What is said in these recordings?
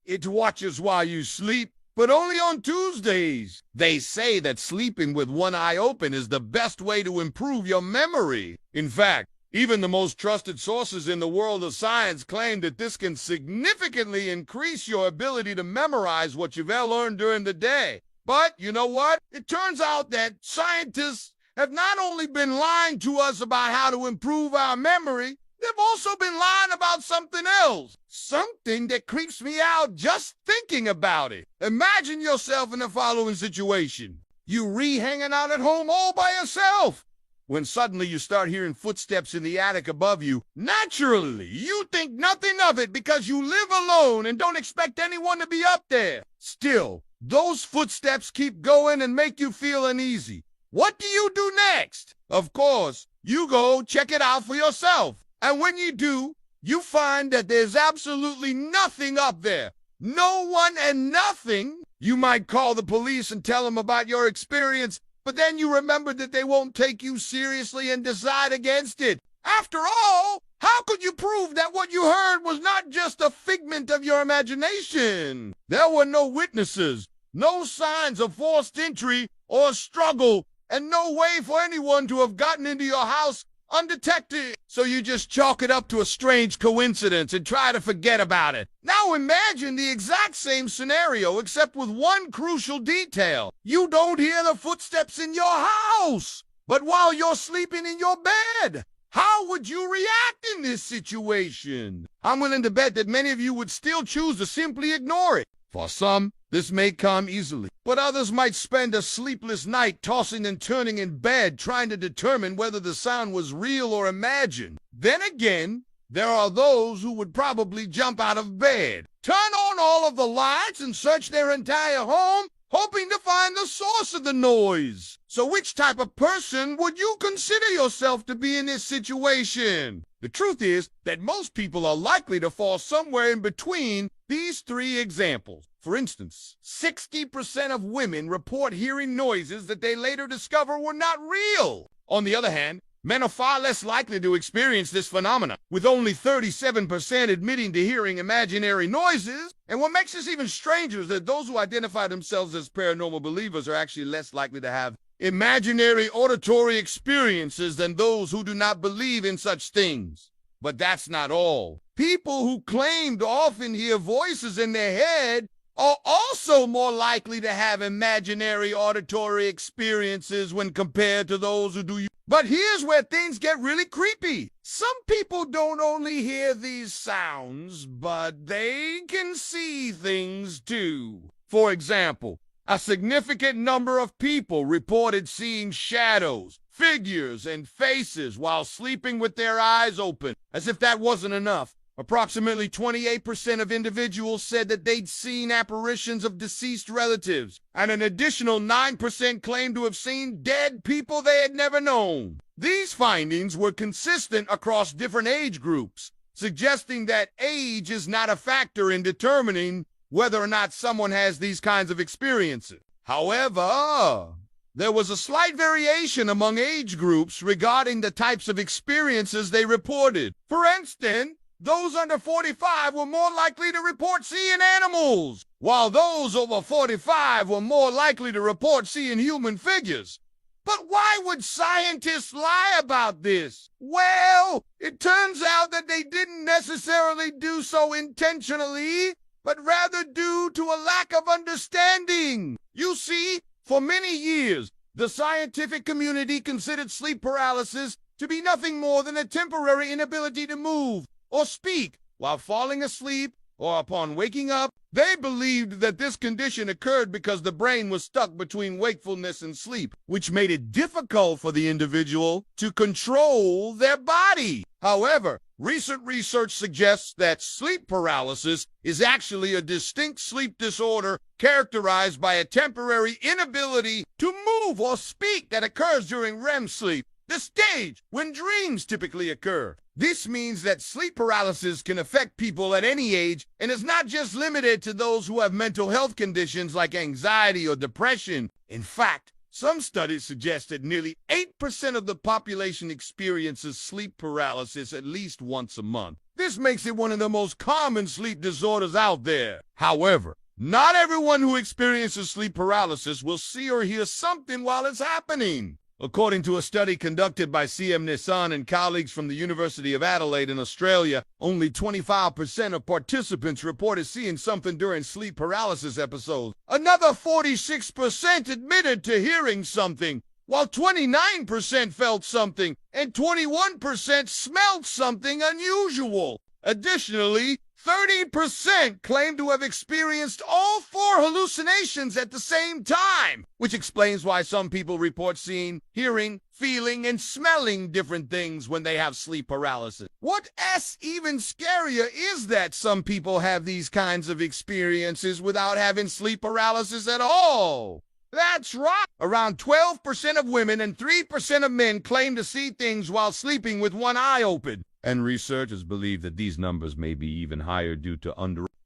It watches while you sleep, but only on Tuesdays. They say that sleeping with one eye open is the best way to improve your memory. In fact, even the most trusted sources in the world of science claim that this can significantly increase your ability to memorize what you've learned during the day. But you know what? It turns out that scientists have not only been lying to us about how to improve our memory, they've also been lying about something else. Something that creeps me out just thinking about it. Imagine yourself in the following situation. You hanging out at home all by yourself, when suddenly you start hearing footsteps in the attic above you. Naturally, you think nothing of it because you live alone and don't expect anyone to be up there. Still, those footsteps keep going and make you feel uneasy. What do you do next? Of course, you go check it out for yourself. And when you do, you find that there's absolutely nothing up there. No one and nothing. You might call the police and tell them about your experience, but then you remember that they won't take you seriously and decide against it. After all, how could you prove that what you heard was not just a figment of your imagination? There were no witnesses, no signs of forced entry or struggle, and no way for anyone to have gotten into your house undetected. So you just chalk it up to a strange coincidence and try to forget about it. Now imagine the exact same scenario, except with one crucial detail. You don't hear the footsteps in your house, but while you're sleeping in your bed. How would you react in this situation? I'm willing to bet that many of you would still choose to simply ignore it. For some, this may come easily, but others might spend a sleepless night tossing and turning in bed trying to determine whether the sound was real or imagined. Then again, there are those who would probably jump out of bed, turn on all of the lights, and search their entire home, hoping to find the source of the noise. So which type of person would you consider yourself to be in this situation? The truth is that most people are likely to fall somewhere in between these three examples. For instance, 60% of women report hearing noises that they later discover were not real. On the other hand, men are far less likely to experience this phenomenon, with only 37% admitting to hearing imaginary noises. And what makes this even stranger is that those who identify themselves as paranormal believers are actually less likely to have imaginary auditory experiences than those who do not believe in such things. But that's not all. People who claim to often hear voices in their head are also more likely to have imaginary auditory experiences when compared to those who do. But here's where things get really creepy. Some people don't only hear these sounds, but they can see things too. For example, a significant number of people reported seeing shadows, figures, and faces while sleeping with their eyes open. As if that wasn't enough, approximately 28% of individuals said that they'd seen apparitions of deceased relatives, and an additional 9% claimed to have seen dead people they had never known. These findings were consistent across different age groups, suggesting that age is not a factor in determining whether or not someone has these kinds of experiences. However, there was a slight variation among age groups regarding the types of experiences they reported. For instance, those under 45 were more likely to report seeing animals, while those over 45 were more likely to report seeing human figures. But why would scientists lie about this? Well, it turns out that they didn't necessarily do so intentionally, but rather due to a lack of understanding. You see, for many years, the scientific community considered sleep paralysis to be nothing more than a temporary inability to move or speak while falling asleep or upon waking up. They believed that this condition occurred because the brain was stuck between wakefulness and sleep, which made it difficult for the individual to control their body. However, recent research suggests that sleep paralysis is actually a distinct sleep disorder characterized by a temporary inability to move or speak that occurs during REM sleep, the stage when dreams typically occur. This means that sleep paralysis can affect people at any age and is not just limited to those who have mental health conditions like anxiety or depression. In fact, Some studies suggest that nearly 8% of the population experiences sleep paralysis at least once a month. This makes it one of the most common sleep disorders out there. However, not everyone who experiences sleep paralysis will see or hear something while it's happening. According to a study conducted by C.M. Nissan and colleagues from the University of Adelaide in Australia, only 25% of participants reported seeing something during sleep paralysis episodes. Another 46% admitted to hearing something, while 29% felt something and 21% smelled something unusual. Additionally, 30% claim to have experienced all 4 hallucinations at the same time, which explains why some people report seeing, hearing, feeling, and smelling different things when they have sleep paralysis. What's even scarier is that some people have these kinds of experiences without having sleep paralysis at all. That's right! Around 12% of women and 3% of men claim to see things while sleeping with one eye open. And researchers believe that these numbers may be even higher due to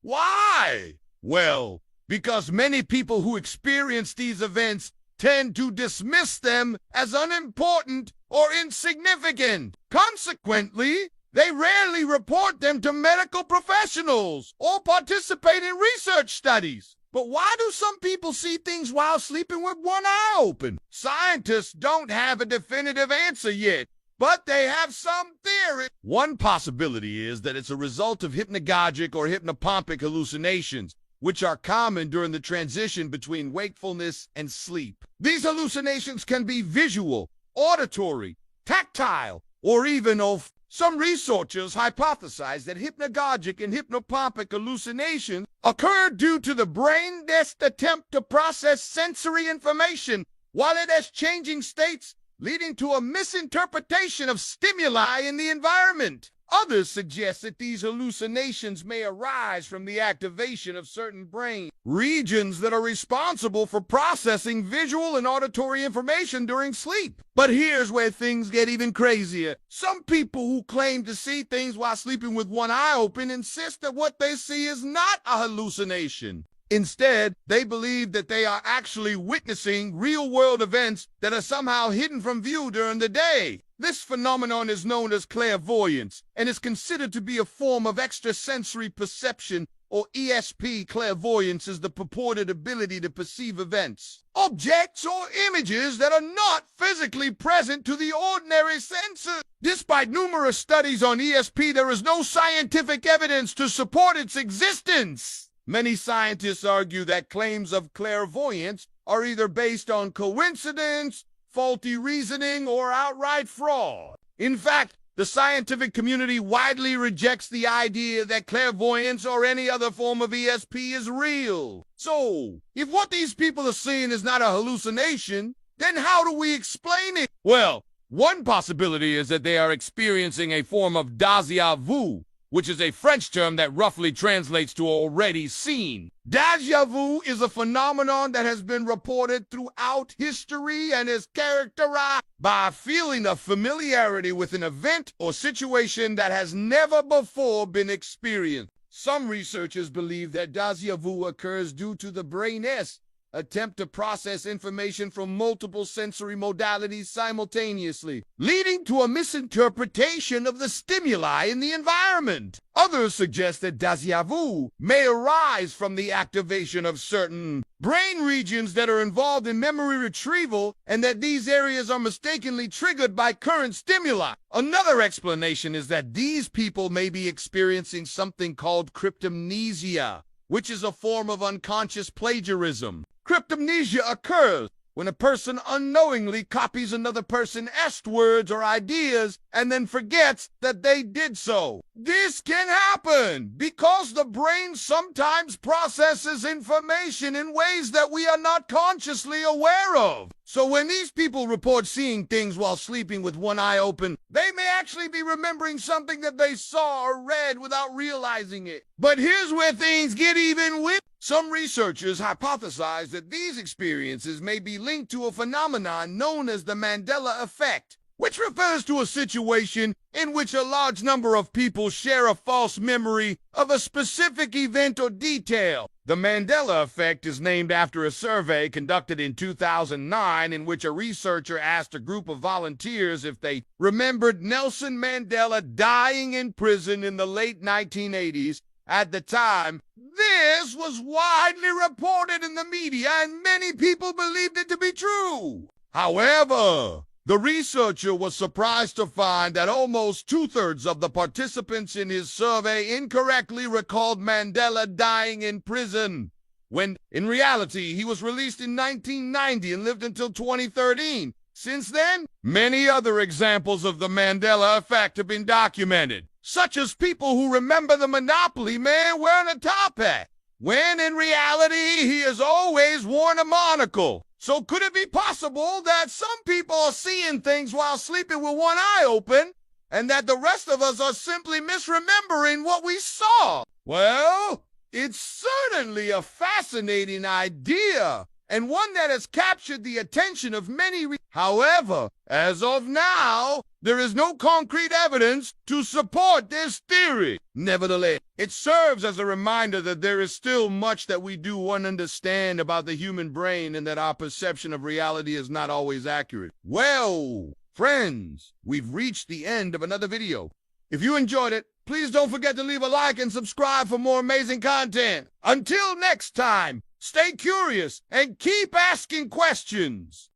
Why? Well, because many people who experience these events tend to dismiss them as unimportant or insignificant. Consequently, they rarely report them to medical professionals or participate in research studies. But why do some people see things while sleeping with one eye open? Scientists don't have a definitive answer yet, but they have some theory. One possibility is that it's a result of hypnagogic or hypnopompic hallucinations, which are common during the transition between wakefulness and sleep. These hallucinations can be visual, auditory, tactile, or even olfactory. Some researchers hypothesize that hypnagogic and hypnopompic hallucinations occur due to the brain's attempt to process sensory information while it is changing states, leading to a misinterpretation of stimuli in the environment. Others suggest that these hallucinations may arise from the activation of certain brain regions that are responsible for processing visual and auditory information during sleep. But here's where things get even crazier. Some people who claim to see things while sleeping with one eye open insist that what they see is not a hallucination. Instead, they believe that they are actually witnessing real-world events that are somehow hidden from view during the day. This phenomenon is known as clairvoyance and is considered to be a form of extrasensory perception, or ESP. Clairvoyance is the purported ability to perceive events, objects, or images that are not physically present to the ordinary senses. Despite numerous studies on ESP, there is no scientific evidence to support its existence. Many scientists argue that claims of clairvoyance are either based on coincidence, faulty reasoning, or outright fraud. In fact, the scientific community widely rejects the idea that clairvoyance or any other form of ESP is real. So, if what these people are seeing is not a hallucination, then how do we explain it? Well, one possibility is that they are experiencing a form of déjà vu, which is a French term that roughly translates to already seen. Déjà vu is a phenomenon that has been reported throughout history and is characterized by a feeling of familiarity with an event or situation that has never before been experienced. Some researchers believe that déjà vu occurs due to the brain's attempt to process information from multiple sensory modalities simultaneously, leading to a misinterpretation of the stimuli in the environment. Others suggest that déjà vu may arise from the activation of certain brain regions that are involved in memory retrieval, and that these areas are mistakenly triggered by current stimuli. Another explanation is that these people may be experiencing something called cryptomnesia, which is a form of unconscious plagiarism. Cryptomnesia occurs when a person unknowingly copies another person's words or ideas and then forgets that they did so. This can happen because the brain sometimes processes information in ways that we are not consciously aware of. So when these people report seeing things while sleeping with one eye open, they may actually be remembering something that they saw or read without realizing it. But here's where things get even weird. Some researchers hypothesize that these experiences may be linked to a phenomenon known as the Mandela effect, which refers to a situation in which a large number of people share a false memory of a specific event or detail. The Mandela effect is named after a survey conducted in 2009 in which a researcher asked a group of volunteers if they remembered Nelson Mandela dying in prison in the late 1980s. At the time, this was widely reported in the media and many people believed it to be true. However, the researcher was surprised to find that almost two-thirds of the participants in his survey incorrectly recalled Mandela dying in prison, when, in reality, he was released in 1990 and lived until 2013. Since then, many other examples of the Mandela effect have been documented, such as people who remember the Monopoly man wearing a top hat, when in reality he has always worn a monocle. So could it be possible that some people are seeing things while sleeping with one eye open, and that the rest of us are simply misremembering what we saw? Well, it's certainly a fascinating idea, and one that has captured the attention of many. However, as of now, there is no concrete evidence to support this theory. Nevertheless, it serves as a reminder that there is still much that we do understand about the human brain and that our perception of reality is not always accurate. Well, friends, we've reached the end of another video. If you enjoyed it, please don't forget to leave a like and subscribe for more amazing content. Until next time, stay curious and keep asking questions.